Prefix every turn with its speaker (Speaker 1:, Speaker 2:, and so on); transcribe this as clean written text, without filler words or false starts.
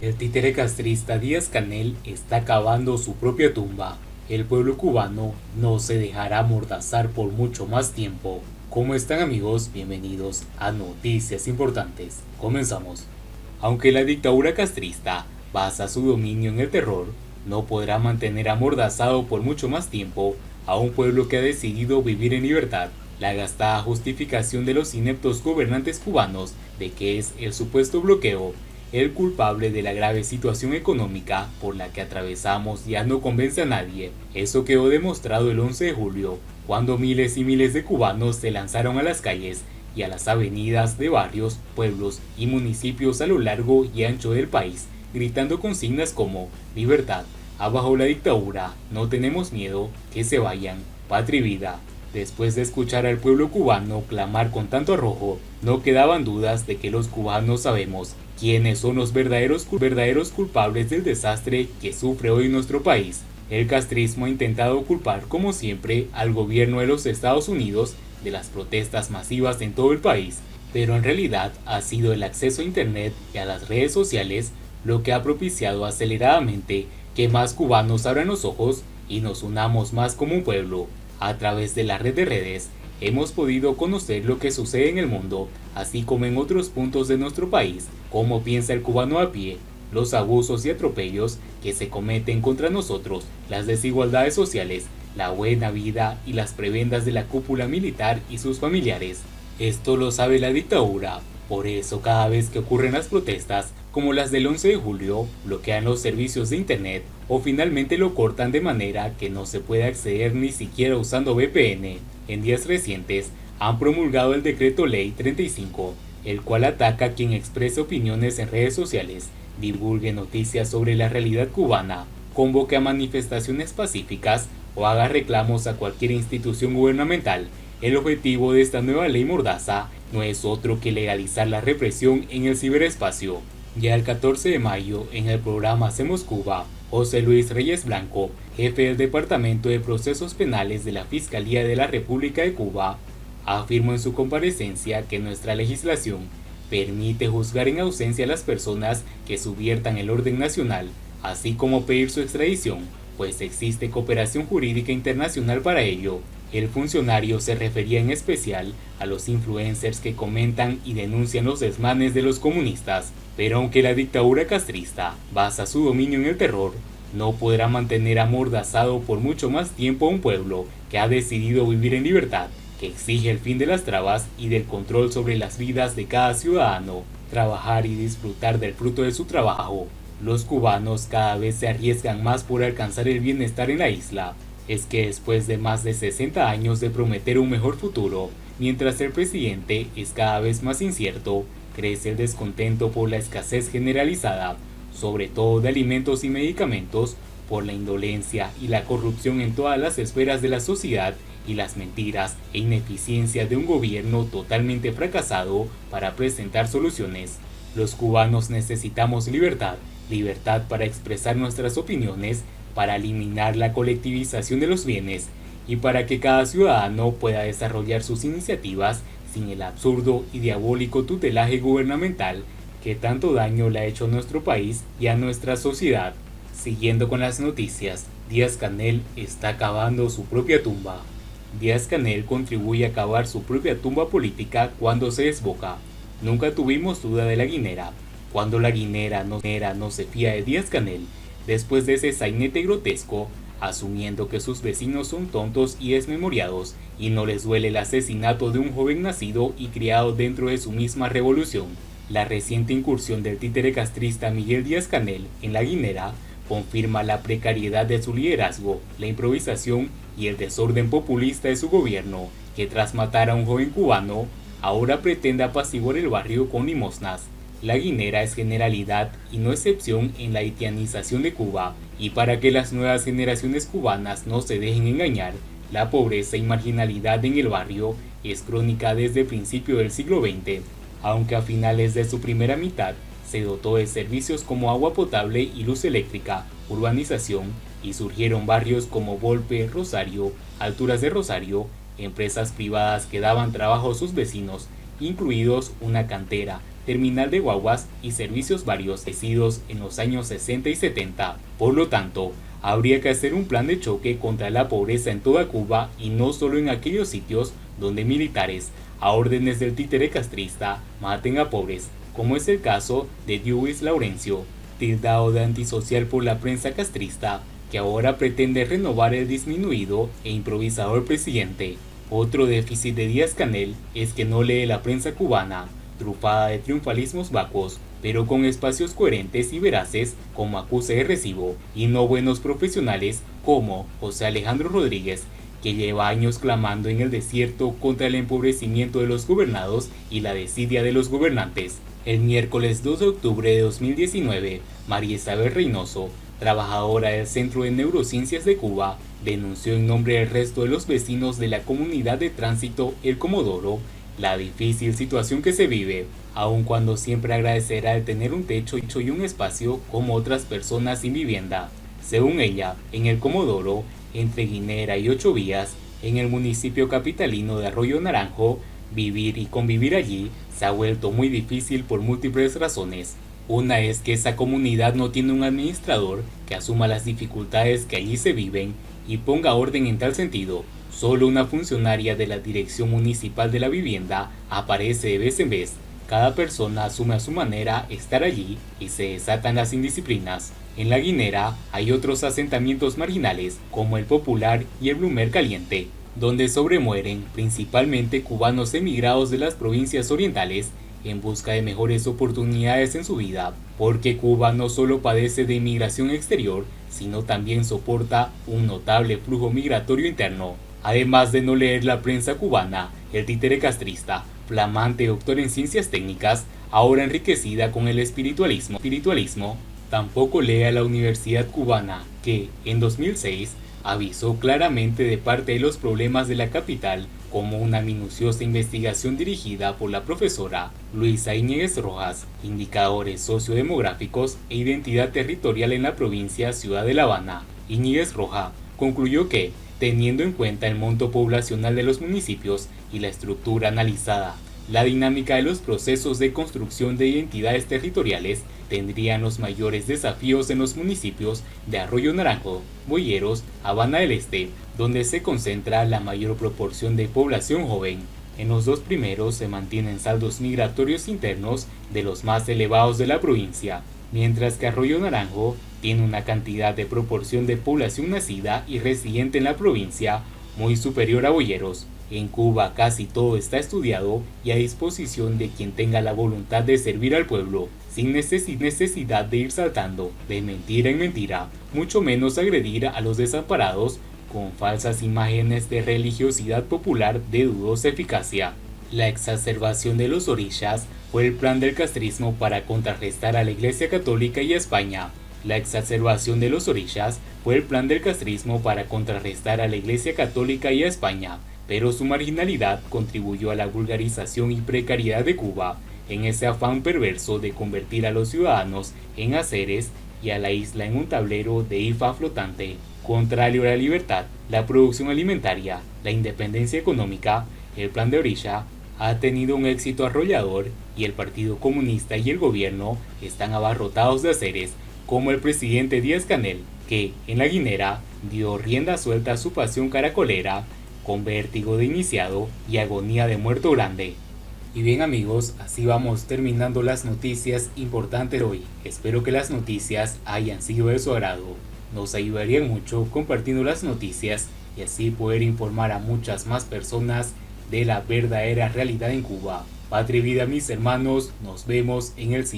Speaker 1: El títere castrista Díaz-Canel está cavando su propia tumba. El pueblo cubano no se dejará amordazar por mucho más tiempo. ¿Cómo están, amigos? Bienvenidos a Noticias Importantes. Comenzamos. Aunque la dictadura castrista basa su dominio en el terror, no podrá mantener amordazado por mucho más tiempo a un pueblo que ha decidido vivir en libertad. La gastada justificación de los ineptos gobernantes cubanos de que es el supuesto bloqueo el culpable de la grave situación económica por la que atravesamos ya no convence a nadie. Eso quedó demostrado el 11 de julio, cuando miles y miles de cubanos se lanzaron a las calles y a las avenidas de barrios, pueblos y municipios a lo largo y ancho del país, gritando consignas como libertad, abajo la dictadura, no tenemos miedo, que se vayan, patria y vida. Después de escuchar al pueblo cubano clamar con tanto arrojo, no quedaban dudas de que los cubanos sabemos quiénes son los verdaderos culpables del desastre que sufre hoy nuestro país. El castrismo ha intentado culpar, como siempre, al gobierno de los Estados Unidos de las protestas masivas en todo el país, pero en realidad ha sido el acceso a Internet y a las redes sociales lo que ha propiciado aceleradamente que más cubanos abran los ojos y nos unamos más como un pueblo. A través de la red de redes, hemos podido conocer lo que sucede en el mundo, así como en otros puntos de nuestro país, cómo piensa el cubano a pie, los abusos y atropellos que se cometen contra nosotros, las desigualdades sociales, la buena vida y las prebendas de la cúpula militar y sus familiares. Esto lo sabe la dictadura, por eso cada vez que ocurren las protestas, como las del 11 de julio, bloquean los servicios de Internet o finalmente lo cortan de manera que no se puede acceder ni siquiera usando VPN. En días recientes han promulgado el decreto ley 35, el cual ataca a quien exprese opiniones en redes sociales, divulgue noticias sobre la realidad cubana, convoque a manifestaciones pacíficas o haga reclamos a cualquier institución gubernamental. El objetivo de esta nueva ley mordaza no es otro que legalizar la represión en el ciberespacio. Ya el 14 de mayo, en el programa Hacemos Cuba, José Luis Reyes Blanco, jefe del Departamento de Procesos Penales de la Fiscalía de la República de Cuba, afirmó en su comparecencia que nuestra legislación permite juzgar en ausencia a las personas que subviertan el orden nacional, así como pedir su extradición, pues existe cooperación jurídica internacional para ello. El funcionario se refería en especial a los influencers que comentan y denuncian los desmanes de los comunistas, pero aunque la dictadura castrista basa su dominio en el terror, no podrá mantener amordazado por mucho más tiempo a un pueblo que ha decidido vivir en libertad, que exige el fin de las trabas y del control sobre las vidas de cada ciudadano, trabajar y disfrutar del fruto de su trabajo. Los cubanos cada vez se arriesgan más por alcanzar el bienestar en la isla. Es que después de más de 60 años de prometer un mejor futuro, mientras el presidente es cada vez más incierto, crece el descontento por la escasez generalizada, sobre todo de alimentos y medicamentos, por la indolencia y la corrupción en todas las esferas de la sociedad y las mentiras e ineficiencia de un gobierno totalmente fracasado para presentar soluciones. Los cubanos necesitamos libertad, libertad para expresar nuestras opiniones, para eliminar la colectivización de los bienes y para que cada ciudadano pueda desarrollar sus iniciativas sin el absurdo y diabólico tutelaje gubernamental que tanto daño le ha hecho a nuestro país y a nuestra sociedad. Siguiendo con las noticias, Díaz-Canel está cavando su propia tumba. Díaz-Canel contribuye a cavar su propia tumba política cuando se desboca. Nunca tuvimos duda de la guinera. Cuando la guinera no se fía de Díaz-Canel, después de ese sainete grotesco, asumiendo que sus vecinos son tontos y desmemoriados y no les duele el asesinato de un joven nacido y criado dentro de su misma revolución. La reciente incursión del títere castrista Miguel Díaz-Canel en la guinera confirma la precariedad de su liderazgo, la improvisación y el desorden populista de su gobierno, que tras matar a un joven cubano, ahora pretende apaciguar el barrio con limosnas. La guinera es generalidad y no excepción en la haitianización de Cuba, y para que las nuevas generaciones cubanas no se dejen engañar, la pobreza y marginalidad en el barrio es crónica desde el principio del siglo XX, aunque a finales de su primera mitad se dotó de servicios como agua potable y luz eléctrica, urbanización, y surgieron barrios como Volpe, Rosario, Alturas de Rosario, empresas privadas que daban trabajo a sus vecinos, incluidos una cantera, terminal de guaguas y servicios varios establecidos en los años 60 y 70. Por lo tanto, habría que hacer un plan de choque contra la pobreza en toda Cuba y no solo en aquellos sitios donde militares, a órdenes del títere castrista, maten a pobres, como es el caso de Lluís Laurencio, tildado de antisocial por la prensa castrista, que ahora pretende renovar el disminuido e improvisador presidente. Otro déficit de Díaz-Canel es que no lee la prensa cubana, trufada de triunfalismos vacuos, pero con espacios coherentes y veraces como Acuse de Recibo, y no buenos profesionales como José Alejandro Rodríguez, que lleva años clamando en el desierto contra el empobrecimiento de los gobernados y la desidia de los gobernantes. El miércoles 2 de octubre de 2019, María Isabel Reynoso, trabajadora del Centro de Neurociencias de Cuba, denunció en nombre del resto de los vecinos de la comunidad de tránsito El Comodoro la difícil situación que se vive, aun cuando siempre agradecerá el tener un techo y un espacio como otras personas sin vivienda. Según ella, en El Comodoro, entre Guinera y Ocho Vías, en el municipio capitalino de Arroyo Naranjo, vivir y convivir allí se ha vuelto muy difícil por múltiples razones. Una es que esa comunidad no tiene un administrador que asuma las dificultades que allí se viven y ponga orden en tal sentido. Solo una funcionaria de la Dirección Municipal de la Vivienda aparece de vez en vez. Cada persona asume a su manera estar allí y se desatan las indisciplinas. En La Guinera hay otros asentamientos marginales como el Popular y el Blumer Caliente, donde sobremueren principalmente cubanos emigrados de las provincias orientales en busca de mejores oportunidades en su vida, porque Cuba no solo padece de inmigración exterior, sino también soporta un notable flujo migratorio interno. Además de no leer la prensa cubana, el títere castrista, flamante doctor en ciencias técnicas, ahora enriquecida con el espiritualismo, tampoco lee a la Universidad Cubana, que, en 2006, avisó claramente de parte de los problemas de la capital como una minuciosa investigación dirigida por la profesora Luisa Íñiguez Rojas, indicadores sociodemográficos e identidad territorial en la provincia Ciudad de La Habana. Íñiguez Rojas concluyó que, teniendo en cuenta el monto poblacional de los municipios y la estructura analizada, la dinámica de los procesos de construcción de identidades territoriales, tendrían los mayores desafíos en los municipios de Arroyo Naranjo, Boyeros, Habana del Este, donde se concentra la mayor proporción de población joven. En los dos primeros se mantienen saldos migratorios internos de los más elevados de la provincia, mientras que Arroyo Naranjo tiene una cantidad de proporción de población nacida y residente en la provincia muy superior a Boyeros. En Cuba casi todo está estudiado y a disposición de quien tenga la voluntad de servir al pueblo, sin necesidad de ir saltando de mentira en mentira, mucho menos agredir a los desamparados con falsas imágenes de religiosidad popular de dudosa eficacia. La exacerbación de los orishas fue el plan del castrismo para contrarrestar a la Iglesia Católica y a España. La exacerbación de los orishas fue el plan del castrismo para contrarrestar a la Iglesia Católica y a España, pero su marginalidad contribuyó a la vulgarización y precariedad de Cuba, en ese afán perverso de convertir a los ciudadanos en haceres y a la isla en un tablero de IFA flotante. Contrario a la libertad, la producción alimentaria, la independencia económica, el plan de Orisha ha tenido un éxito arrollador y el Partido Comunista y el gobierno están abarrotados de haceres, como el presidente Díaz-Canel, que en La Guinera dio rienda suelta a su pasión caracolera, con vértigo de iniciado y agonía de muerto grande. Y bien amigos, así vamos terminando las noticias importantes de hoy. Espero que las noticias hayan sido de su agrado. Nos ayudarían mucho compartiendo las noticias y así poder informar a muchas más personas de la verdadera realidad en Cuba. Patria y vida mis hermanos, nos vemos en el siguiente.